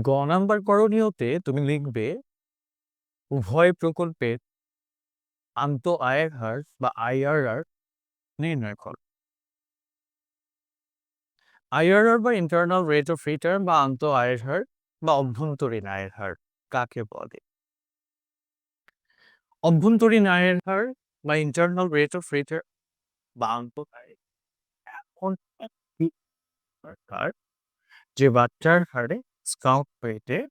গ নাম্বার করণীয়তে তুমি লিখবে উভয় প্রকল্পের আন্ত আয়ের হার বা আইআরআর নির্ণয় করো। আইআরআর বা ইন্টারনাল রেট অফ রিটার্ন বা আন্ত আয়ের হার বা অভ্যন্তরীণ আয়ের হার কাকে বলে? অভ্যন্তরীণ আয়ের হার বা ইন্টারনাল রেট অফ রিটার্ন বা আন্ত আয় এমন একটি হার যে বাচ্চার হারে ডিসকাউন্ট রেটে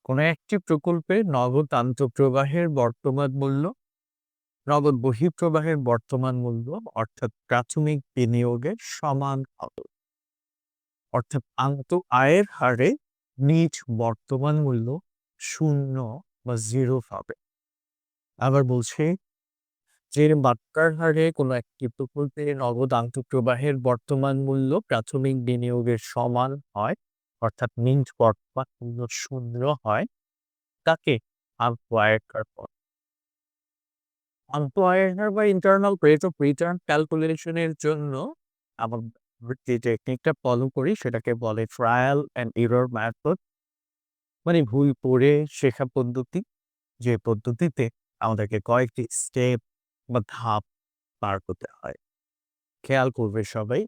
কোনো একটি প্রকল্পে নগদ আন্তঃপ্রবাহের বর্তমান মূল্য, নগদ বহিঃপ্রবাহের বর্তমান মূল্য অর্থাৎ প্রাথমিক বিনিয়োগের সমান হবে। অর্থাৎ আয়ের হারে নিজ বর্তমান মূল্য শূন্য বা জিরো হবে। আবার বলছি, যে বাট্টার হারে কোনো একটি প্রকল্পে নগদ আন্তঃপ্রবাহের বর্তমান মূল্য প্রাথমিক বিনিয়োগের সমান হয়, অর্থাৎ নিজ বর্তমান মূল্য শূন্য হয়, তাকে আয়ের হার বলে। আয়ের হার বা ইন্টারনাল রেট অফ রিটার্ন ক্যালকুলেশনের জন্য আমরা যে টেকনিকটা ফলো করি সেটাকে বলে ট্রায়াল অ্যান্ড এরর মেথড, মানে ভুল করে শেখা পদ্ধতি, যে পদ্ধতিতে আমাদেরকে কয়েকটি স্টেপ বা ধাপ পার করতে হয়। খেয়াল করবে সবাই,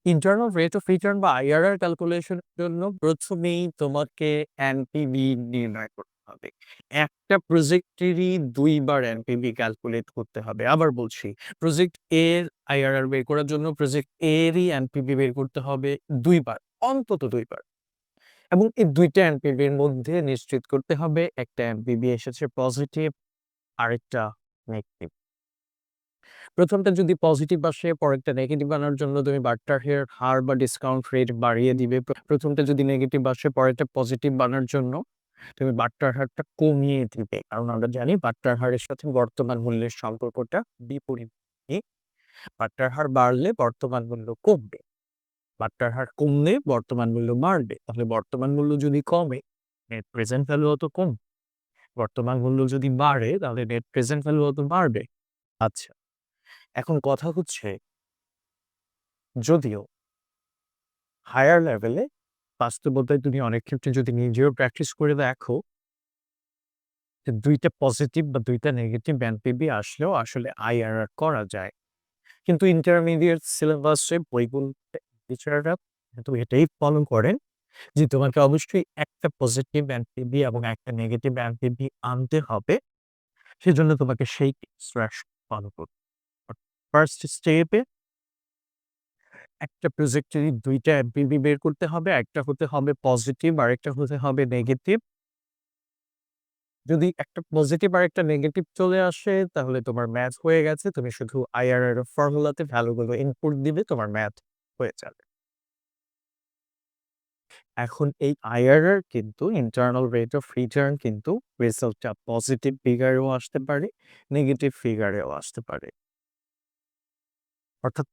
ইন্টারনাল রেট অফ রিটার্ন বা আইআরআর ক্যালকুলেশনের জন্য প্রথমেই তোমাকে এনপিভি নির্ণয় করতে হবে। একটা প্রজেক্টেরই ২ বার এনপিভি ক্যালকুলেট করতে হবে। আবার বলছি, প্রজেক্ট এর আইআরআর বের করার জন্য প্রজেক্ট এরই এনপিভি বের করতে হবে ২ বার, অন্তত ২ বার। এবং এই ২ টা এনপিভির মধ্যে নিশ্চিত করতে হবে একটা এনপিভি এসেছে পজিটিভ, আরেকটা নেগেটিভ। প্রথমটা যদি পজিটিভ আসে, পরেরটা নেগেটিভ আনার জন্য তুমি বাট্টার হার বা ডিসকাউন্ট রেট বাড়িয়ে দিবে। প্রথমটা যদি নেগেটিভ আসে, পরেরটা পজিটিভ আনার জন্য তুমি বাট্টার হারটা কমিয়ে দিবে। কারণ আমরা জানি বাট্টার হারের সাথে বর্তমান মূল্যের সম্পর্কটা বিপরীতমুখী। বাট্টার হার বাড়লে বর্তমান মূল্য কমবে, বাট্টার হার কমলে বর্তমান মূল্য বাড়বে। তাহলে বর্তমান মূল্য যদি কমে, নেট প্রেজেন্ট ভ্যালু অত কম, বর্তমান মূল্য যদি বাড়ে তাহলে নেট প্রেজেন্ট ভ্যালু অত বাড়বে। আচ্ছা, এখন কথা হচ্ছে, যদিও হায়ার লেভেলে বাস্তবতায় তুমি অনেক ক্ষেত্রে যদি নিজেও প্র্যাকটিস করে দেখো, যে ২ টা পজিটিভ বা ২ টা নেগেটিভ এনপিভি আসলেও আসলে আইআরআর করা যায়। কিন্তু ইন্টারমিডিয়েট সিলেবাসে বইগুলোতে টিচাররা কিন্তু এটাই ফলো করেন যে তোমাকে অবশ্যই একটা পজিটিভ এনপিভি এবং একটা নেগেটিভ এনপিভি আনতে হবে। সেজন্য তোমাকে সেই ইনস্ট্রাকশন ফলো করতে হবে। ফার্স্ট স্টেপে একটা প্রজেক্টেরই ২ টা এমপিভি বের করতে হবে। একটা হতে হবে পজিটিভ, আরেকটা হতে হবে নেগেটিভ। যদি একটা পজিটিভ আর একটা নেগেটিভ চলে আসে তাহলে তোমার ম্যাথ হয়ে গেছে। তুমি শুধু আইআরআর এর ফর্মুলাতে ভ্যালুগুলো ইনপুট দিবে, তোমার ম্যাথ হয়ে যাবে। এখন এই আইআরআর কিন্তু ইন্টারনাল রেট অফ রিটার্ন কিন্তু রেজাল্টটা পজিটিভ ফিগারেও আসতে পারে, নেগেটিভ ফিগারেও আসতে পারে। অর্থাৎ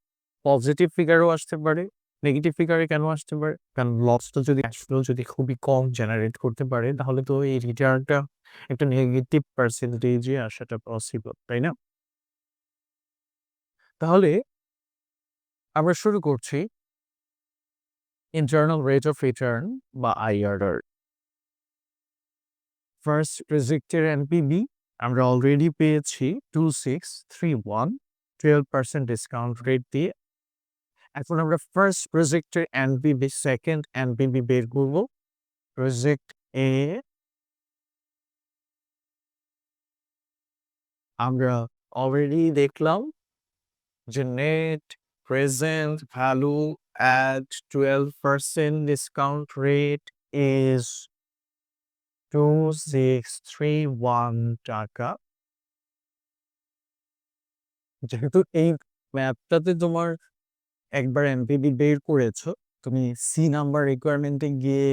পজিটিভ ফিগারেও আসতে পারে, নেগেটিভ ফিগারে কেন আসতে পারে? কারণ লসটা যদি আসলেও যদি খুবই কম জেনারেট করতে পারে তাহলে তো এই রিটার্নটা একটা নেগেটিভ পার্সেন্টেজে আসাটা পসিবল, তাই না? তাহলে আমরা শুরু করছি ইন্টারনাল রেট অফ রিটার্ন বা আইআরআর। ফার্স্ট প্রজেক্টের এনপিভি আমরা অলরেডি পেয়েছি 2631, 12% ডিসকাউন্ট রেট দিয়ে। এখন আমরা ফার্স্ট প্রজেক্টের এনপিভি, সেকেন্ড এনপিভি বের করব। প্রজেক্ট এ আমরা অলরেডি দেখলাম যে net present value at 12% discount rate is 2631 টাকা। যেহেতু এই ম্যাপটাতে তোমার একবার এমপিভি বের করেছো, তুমি সি নাম্বার রিকোয়ারমেন্টে গিয়ে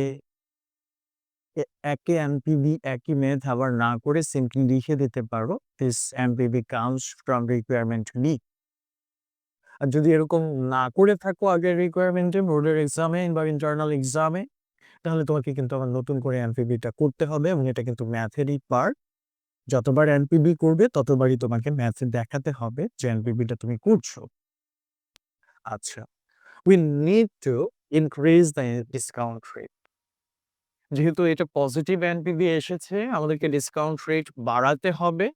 একই এমপিভি একই মেথড আবার না করে সিম্পলি লিখে দিতে পারো this MPV comes from requirement B. আর যদি এরকম না করে থাকো আগের রিকোয়ারমেন্টে বোর্ডের এক্সামে বা ইন্টারনাল এক্সামে, তাহলে তোমাকে কিন্তু আবার নতুন করে এনপিভিটা করতে হবে এবং এটা কিন্তু ম্যাথেরই পার্ট। যতবার এনপিভি করবে ততবারই তোমাকে ম্যাথে দেখাতে হবে যে এনপিভিটা তুমি করছো। আচ্ছা, we need to increase the discount rate. যেহেতু এটা পজিটিভ এনপিভি এসেছে, আমাদেরকে ডিসকাউন্ট রেট বাড়াতে হবে।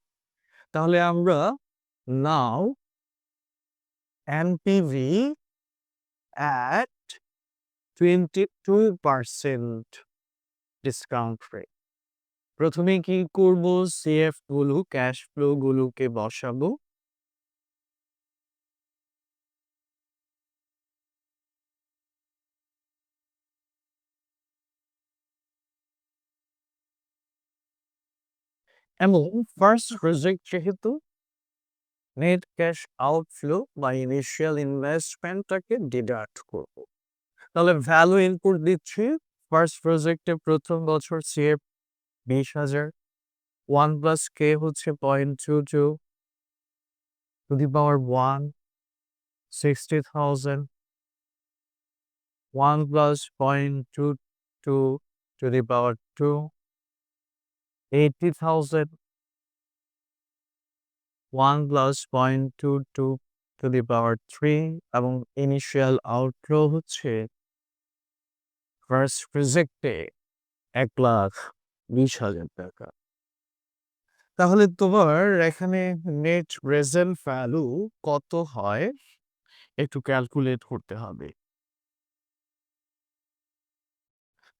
তাহলে আমরা নাও এনপিভি at 22% ডিসকাউন্ট রেট। প্রথমে কি করব? সিএফ গুলো, ক্যাশ ফ্লো গুলোকে বসাবো। এবং ফার্স্ট প্রজেক্ট যেহেতু নেট ক্যাশ আউটফ্লো বা ইনিশিয়াল ইনভেস্টমেন্টটাকে ডিডাক্ট করব। তাহলে ভ্যালু ইনপুট দিচ্ছি। ফার্স্ট প্রজেক্টে প্রথম বছর সিএফ 20,000, 1 প্লাস কে হচ্ছে 0.22 to the power 1, 60,000, 1 plus 0.22 to the power 2, 80,000, 1 plus 0.22 to the power 3 এবং ইনিশিয়াল আউটফ্লো হচ্ছে ফার্স্ট প্রজেক্টে 1,20,000 টাকা। তাহলে তোমার এখানে নেট প্রেজেন্ট ভ্যালু কত হয় একটু ক্যালকুলেট করতে হবে।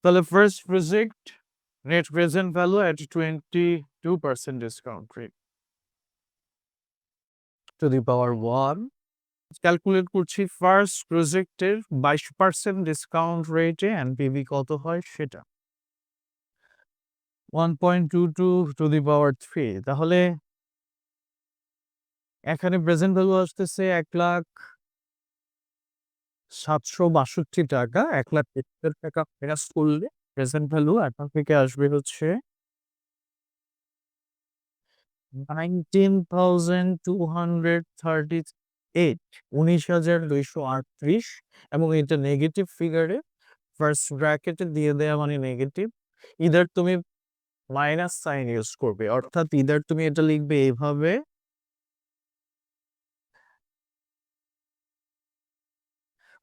তাহলে first project net present value at 22% discount rate to the power 1 calculate করছি ফার্স্ট প্রজেক্টের 22% ডিসকাউন্ট রেটে এনপিভি কত হয় সেটা 1.22 টু দি পাওয়ার 3। তাহলে এখানে প্রেজেন্ট ভ্যালু আসতেছে 1,762 টাকা। 1,70,000 টাকা মাইনাস করলে প্রেজেন্ট ভ্যালু এখন থেকে আসবে হচ্ছে 19,238, 19,238 এবং এটা নেগেটিভ ফিগারে ফার্স্ট ব্র্যাকেটে দিয়ে দেয়া মানে নেগেটিভ। ইদার তুমি মাইনাস সাইন ইউজ করবে, অর্থাৎ ইদার তুমি এটা লিখবে এইভাবে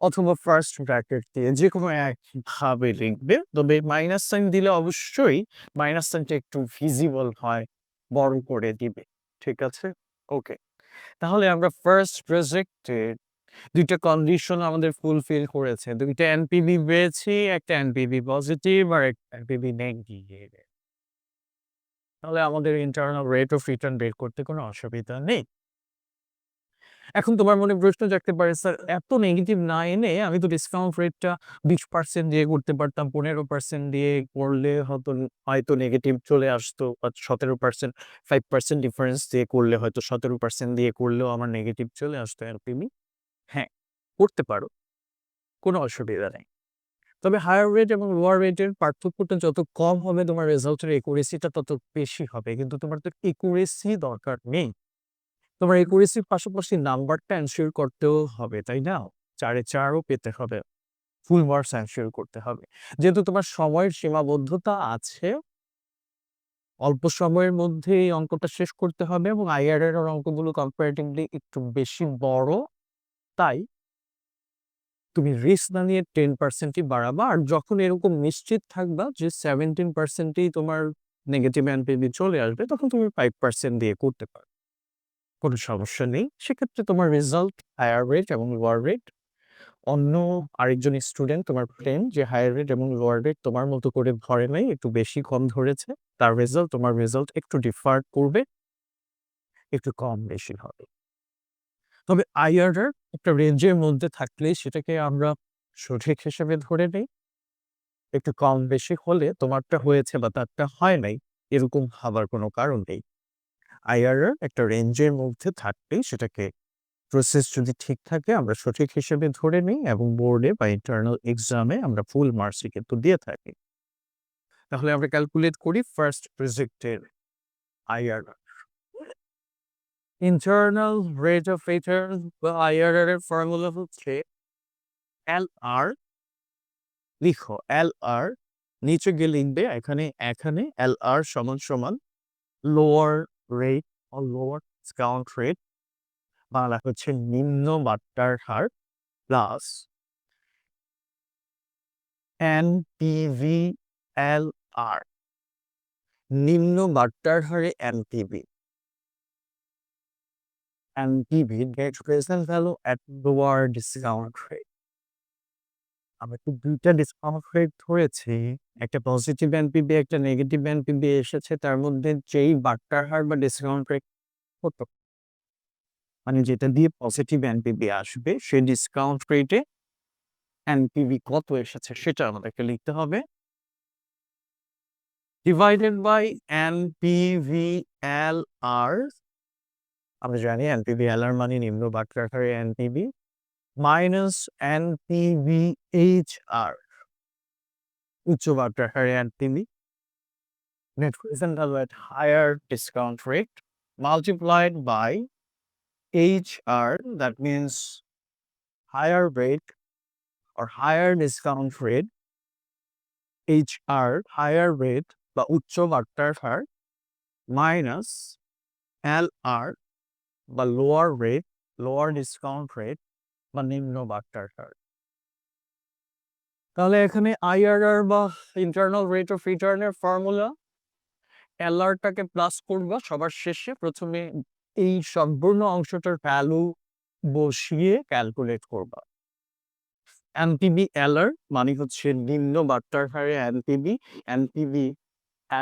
অথবা ফার্স্ট ব্র্যাকেট দিয়ে যে কোনো একভাবে লিখবে। তবে মাইনাস সাইন দিলে অবশ্যই মাইনাস সাইনটা একটু ভিজিবল হয়, বড় করে দিবে। ঠিক আছে? ওকে। তাহলে আমরা ফার্স্ট প্রজেক্টের ২ টা কন্ডিশন আমাদের ফুলফিল করেছে। ২ টা এনপিভি পেয়েছি, একটা এনপিভি পজিটিভ আর একটা এনপিভি নেগেটিভ। তাহলে আমাদের ইন্টারনাল রেট অফ রিটার্ন বের করতে কোনো অসুবিধা নেই। এখন তোমার মনে প্রশ্ন জাগতে পারে, স্যার এত নেগেটিভ না এনে আমি তো ডিসকাউন্ট রেটটা 20% দিয়ে করতে পারতাম, 15% দিয়ে করলে হয়তো নেগেটিভ চলে আসতো, বা 17%, 5% ডিফারেন্স দিয়ে করলে হয়তো 17% দিয়ে করলেও আমার নেগেটিভ চলে আসতো এনপিভি। হ্যাঁ, করতে পারো, কোনো অসুবিধা নেই। তবে হায়ার রেট এবং লোয়ার রেটের পার্থক্যটা যত কম হবে তোমার রেজাল্টের একুরেসিটা তত বেশি হবে। কিন্তু তোমার তো একুরেসি দরকার নেই। তোমার একুরেসির পাশাপাশি নাম্বারটা এনশিওর করতেও হবে, তাই না? 4 এ 4 ও পেতে হবে। ফুল মার্কস এনশিওর করতে হবে। যেহেতু তোমার সময়ের সীমাবদ্ধতা আছে, অল্প সময়ের মধ্যে এই অঙ্কটা শেষ করতে হবে এবং আইআরআর এর অঙ্কগুলো কম্পারেটিভলি একটু বেশি বড়। তাই তুমি রিস্ক না নিয়ে 10% ই বাড়াবা। আর যখন এরকম নিশ্চিত থাকবা যে 17% ই তোমার নেগেটিভ এনপিভি চলে আসবে, তখন তুমি 5% দিয়ে করতে পারো। কোনো সমস্যা নেই। সেক্ষেত্রে তোমার রেজাল্ট হায়ার রেট এবং লোয়ার রেট, অন্য আরেকজন স্টুডেন্ট তোমার ফ্রেন্ড যে হায়ার রেট এবং লোয়ার রেট তোমার মতো করে ধরে নাই, একটু বেশি কম ধরেছে, তার রেজাল্ট তোমার রেজাল্ট একটু ডিফার করবে, একটু কম বেশি হবে। তবে আইআরআর একটা রেঞ্জের মধ্যে থাকলে সেটাকে আমরা সঠিক হিসেবে ধরে নেই। একটু কম বেশি হলে তোমারটা হয়েছে বা তারটা হয় নাই, এরকম ভাবার কোনো কারণ নেই। আইআরআর একটা রেঞ্জের মধ্যে থাকলেই সেটাকে প্রসেস যদি ঠিক থাকে আমরা সঠিক হিসেবে ধরে নিই এবং বোর্ডে বা ইন্টারনাল এক্সামে আমরা ফুল মার্কসই কিন্তু দিয়ে থাকি। তাহলে আমরা ক্যালকুলেট করি ফার্স্ট প্রজেক্টের IRR. Internal rate of return বা আইআরআর এর ফর্মুলা হচ্ছে এলআর। লিখো এলআর, নিচে গিয়ে লিখবে এখানে এলআর সমান সমান লোয়ার রেট ও লোয়ার ডিসকাউন্ট রেট, বাংলা হচ্ছে নিম্ন বাট্টার হার, প্লাস এনপিভি LR, নিম্ন বাট্টার হারে NPV. NPV, net present value at lower discount rate. আমরা তো ২ টা ডিসকাউন্ট রেট ধরেছি। একটা পজিটিভ এনপিভি, একটা নেগেটিভ এনপিভি এসেছে। তার মধ্যে যেই বাট্টার হার বা ডিসকাউন্ট রেট কত, মানে যেটা দিয়ে পজিটিভ এনপিভি আসবে সেই ডিসকাউন্ট রেটে এনপিভি কত এসেছে সেটা আমাদেরকে লিখতে হবে। Divided by NPVLR. আমরা জানি এনপিভিএলআর মানে নিম্ন বাট্টার হারে এনপিভি, মাইনাস এনপিভিএইচআর, উচ্চ বাট্টার হারে NPV, net present value at higher discount rate, multiplied by HR, that means higher rate or higher discount rate, HR, higher rate বা উচ্চ বাট্টার হার, মাইনাস LR বা lower rate, lower discount rate বা নিম্ন বাট্টার হার। তাহলে এখানে IRR বা ইন্টারনাল রেট অফ রিটার্নের formula, LR-টাকে plus করবা সবার শেষে, প্রথমে এই সম্পূর্ণ অংশটার ভ্যালু বসিয়ে ক্যালকুলেট করবা। এনপিভি LR মানে হচ্ছে নিম্ন বাট্টার হারে NPV, NPV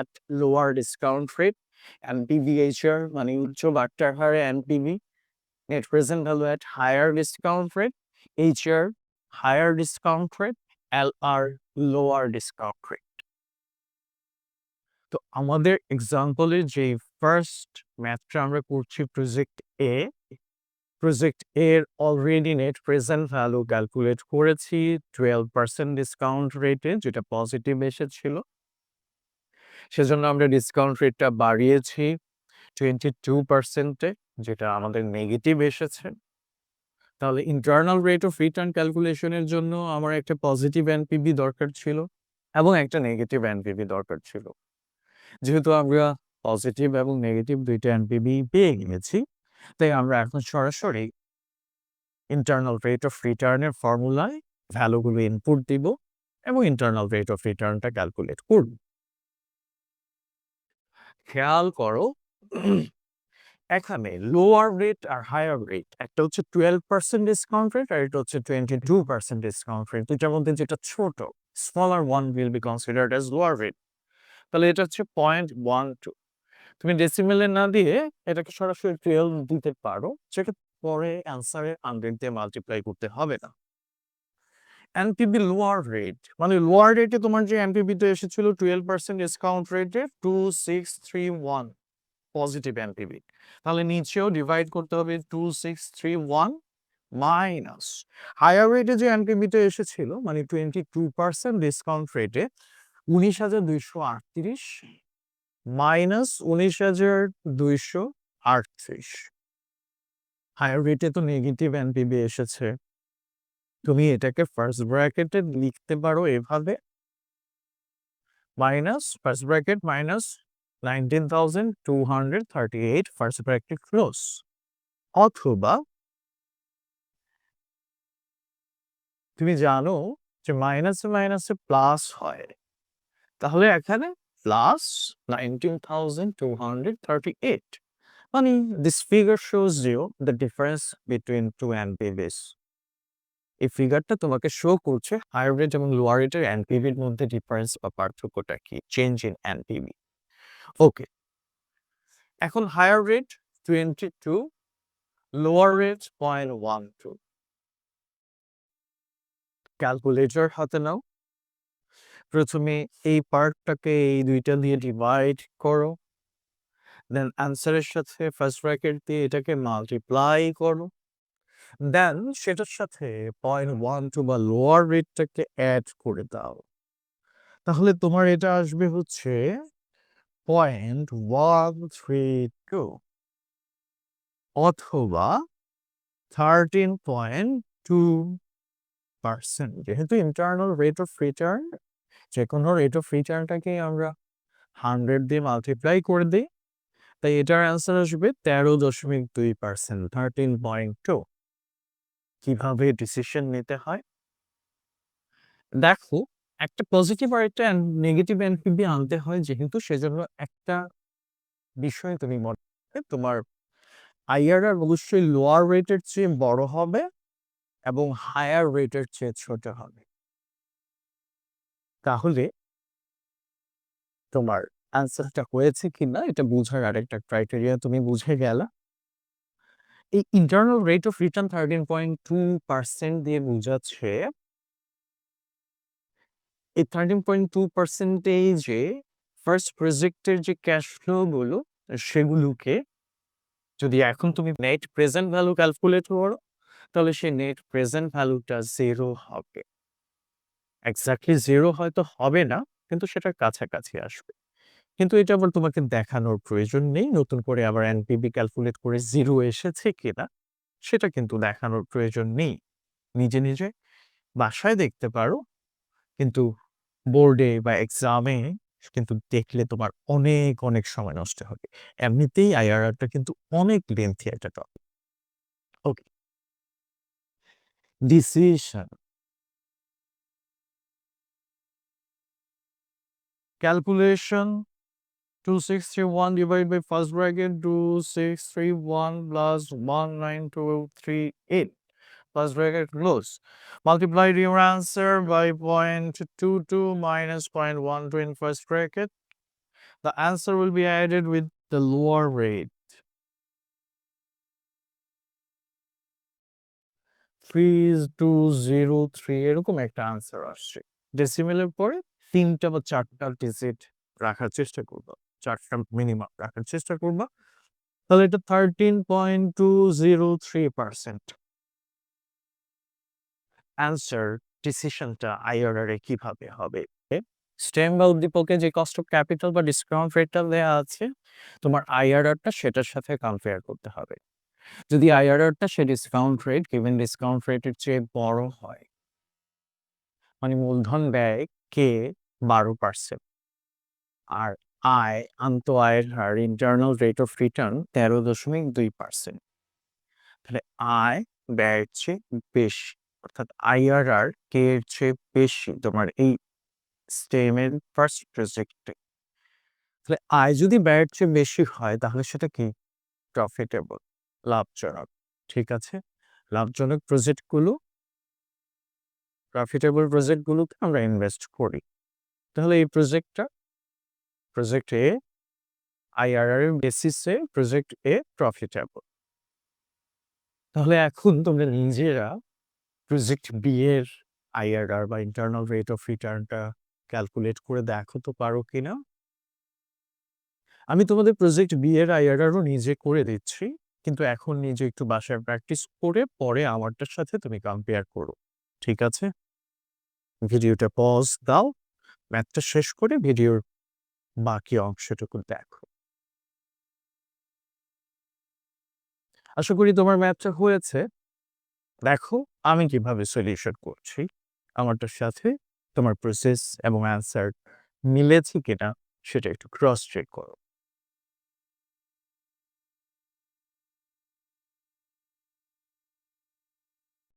at lower discount rate, NPVHR মানে উচ্চ বাট্টার হারে NPV, net present value at higher discount rate, HR higher discount rate, LR lower discount rate. তো আমাদের এক্সাম্পলে যে ফার্স্ট ম্যাথটা আমরা করছি প্রজেক্ট এ, প্রজেক্ট এর already net present value calculate করেছি 12% ডিসকাউন্ট রেটে, যেটা পজিটিভ এসেছিল। সেজন্য আমরা ডিসকাউন্ট রেটটা বাড়িয়েছি 22%-এ, যেটা আমাদের নেগেটিভ এসেছে। তাহলে ইন্টারনাল রেট অফ রিটার্ন ক্যালকুলেশনের জন্য আমার একটা পজিটিভ এনপিভি দরকার ছিল এবং একটা নেগেটিভ এনপিভি দরকার ছিল। যেহেতু আমরা পজিটিভ এবং নেগেটিভ দুইটা এনপিভি পেয়ে গিয়েছি, তাই আমরা এখন সরাসরি ইন্টারনাল রেট অফ রিটার্নের ফর্মুলায় ভ্যালুগুলো ইনপুট দিব এবং ইন্টারনাল রেট অফ রিটার্নটা ক্যালকুলেট করব। খেয়াল করো, এখানে লোয়ার রেট আর হায়ার রেট, একটা হচ্ছে 12% ডিসকাউন্ট রেট আর এটা হচ্ছে 22% ডিসকাউন্ট রেট। দুইটার মধ্যে যেটা ছোট, smaller one will be considered as lower rate. তাহলে এটা হচ্ছে 0.12। তুমি ডেসিমেলে না দিয়ে এটাকে সরাসরি 12 দিতে পারো, সেটা পরে অ্যান্সারে 100 দিয়ে মাল্টিপ্লাই করতে হবে না। এনপিভি লোয়ার রেট মানে লোয়ার রেটে তোমার যে এনপিভিতে এসেছিল 12% ডিসকাউন্ট রেটে 2631 পজিটিভ এনপিভি, তাহলে নিচেও ডিভাইড করতে হবে 2631 মাইনাস হায়ার রেটে যে এনপিভিতে এসেছিল মানে 22% ডিসকাউন্ট রেটে 19,238 মাইনাস 19,238। হায়ার রেটে তো নেগেটিভ এনপিভি এসেছে, তুমি এটাকে ফার্স্ট ব্র্যাকেটে লিখতে পারো এভাবে, minus first bracket minus 19,238 first bracket close, অথবা তুমি জানো যে মাইনাসে মাইনাসে প্লাস হয়, তাহলে এখানে প্লাস 19,238, মানে this figure shows you the difference between two NPVs. এই ফিগারটা তোমাকে শো করছে হায়ার রেট এবং লোয়ার রেটের এনপিভির মধ্যে ডিফারেন্স বা পার্থক্যটা কি, চেঞ্জ ইন এনপিভি। ওকে, এখন higher rate 22, lower rate 0.12। Calculator হাতে নাও, প্রথমে এই পার্টটাকে এই দুইটা দিয়ে ডিভাইড করো, দেন অ্যান্সারের সাথে ফার্স্ট ব্র্যাকেট দিয়ে এটাকে মাল্টিপ্লাই করো, দেন সেটার সাথে 0.12 বা লোয়ার রেটটাকে অ্যাড করে দাও। তাহলে তোমার এটা আসবে হচ্ছে 0.132 অথবা 13.2%। যেহেতু ইন্টারনাল রেট অফ রিটার্ন, যে কোনো রেট অফ রিটার্নটাকে আমরা 100 দিয়ে মাল্টিপ্লাই করে দিই, তাই এটার অ্যান্সার আসবে 13.2%, 13.2। কিভাবে ডিসিশন নিতে হয় দেখো, একটা পজিটিভ আর একটা নেগেটিভ এনপিভি আনতে হয় যেহেতু সেজন্য একটা বিষয় তুমি মনে রাখবে, তোমার আইআরআর অবশ্যই লোয়ার রেটের চেয়ে বড় হবে এবং হায়ার রেটের চেয়ে ছোট হবে। তাহলে তোমার অ্যান্সারটা হয়েছে কিনা এটা বুঝার আরেকটা ক্রাইটেরিয়া তুমি বুঝে গেলা। এই ইন্টারনাল রেট অফ রিটার্ন 13.2% দিয়ে বুঝাচ্ছে এই 13.2%-এ ফার্স্ট প্রজেক্টের যে ক্যাশ ফ্লো গুলো সেগুলোকে যদি এখন তুমি নেট প্রেজেন্ট ভ্যালু ক্যালকুলেট করো তাহলে সেই নেট প্রেজেন্ট ভ্যালুটা 0 হবে। এক্স্যাক্টলি 0 হয়তো হবে না, কিন্তু সেটার কাছাকাছি আসবে। কিন্তু এটা আবার তোমাকে দেখানোর প্রয়োজন নেই। নতুন করে আবার এনপিভি ক্যালকুলেট করে 0 এসেছে কিনা সেটা কিন্তু দেখানোর প্রয়োজন নেই। নিজে, নিজে বাসায় দেখতে পারো। কিন্তু বোর্ডে বা এক্সামে কিন্তু দেখলে তোমার অনেক, অনেক সময় নষ্ট হবে। এমনিতেই আইআরআরটা কিন্তু অনেক লেন্থি একটা topic. Okay. Decision calculation 2631 divided by first bracket 2631 plus 19238 plus bracket close. Multiply your answer by 0.22 minus 0.12 in first bracket. The answer will be added with the lower rate. 3203 এরকম একটা আনসার আসছে। ডেসিমেলের পরে 3টা বা 4টা digit রাখার চেষ্টা করবা। 4টা মিনিমাম রাখার চেষ্টা করবা। তাহলে এটা 13.203%। অ্যান্সার ডিসিশনটা আইআরআর এ কিভাবে হবে? স্টেম বা উদ্দীপকে যে কস্ট অফ ক্যাপিটাল বা ডিসকাউন্ট রেটটা দেয়া আছে, তোমার আইআরআরটা সেটার সাথে কম্পেয়ার করতে হবে। যদি আইআরআরটা সে ডিসকাউন্ট রেট গিভেন ডিসকাউন্ট রেটের চেয়ে বড় হয়, মানে মূলধন ব্যয় কে 12% আর আয় আয়ের হার ইন্টারনাল রেট অফ রিটার্ন 13.2%, তাহলে আয় ব্যয়ের চেয়ে বেশি, অর্থাৎ আইআরআর কে এর চেয়ে বেশি তোমার এই স্টেমের ফার্স্ট প্রজেক্টে। তাহলে আয় যদি ব্যয়ের চেয়ে বেশি হয় তাহলে সেটা কি প্রফিটেবল, লাভজনক। ঠিক আছে, লাভজনক প্রফিটেবল প্রজেক্টগুলোতে আমরা ইনভেস্ট করি। তাহলে এই প্রজেক্ট এ আইআরআর এর বেসিসে প্রজেক্ট এ প্রফিটেবল। তাহলে এখন তোমরা নিজেরা প্রজেক্ট বি এর আইআরআর বা ইন্টারনাল রেট অফ রিটার্নটা ক্যালকুলেট করে দেখো তো পারো কিনা। আমি তোমাদের প্রজেক্ট বি এর আইআরআরও নিজে করে দিচ্ছি, কিন্তু এখন নিজে একটু বাসায় প্র্যাকটিস করে পরে আমারটার সাথে তুমি কম্পেয়ার করো। ঠিক আছে, ভিডিওটা পজ দাও, ম্যাথটা শেষ করে ভিডিওর বাকি অংশটুকু দেখো। আশা করি তোমার ম্যাথটা হয়েছে। দেখো আমি কিভাবে সলিউশন করছি, আমারটার সাথে তোমার প্রসেস এবং অ্যান্সার মিলেছে কিনা সেটা একটু ক্রস চেক করো।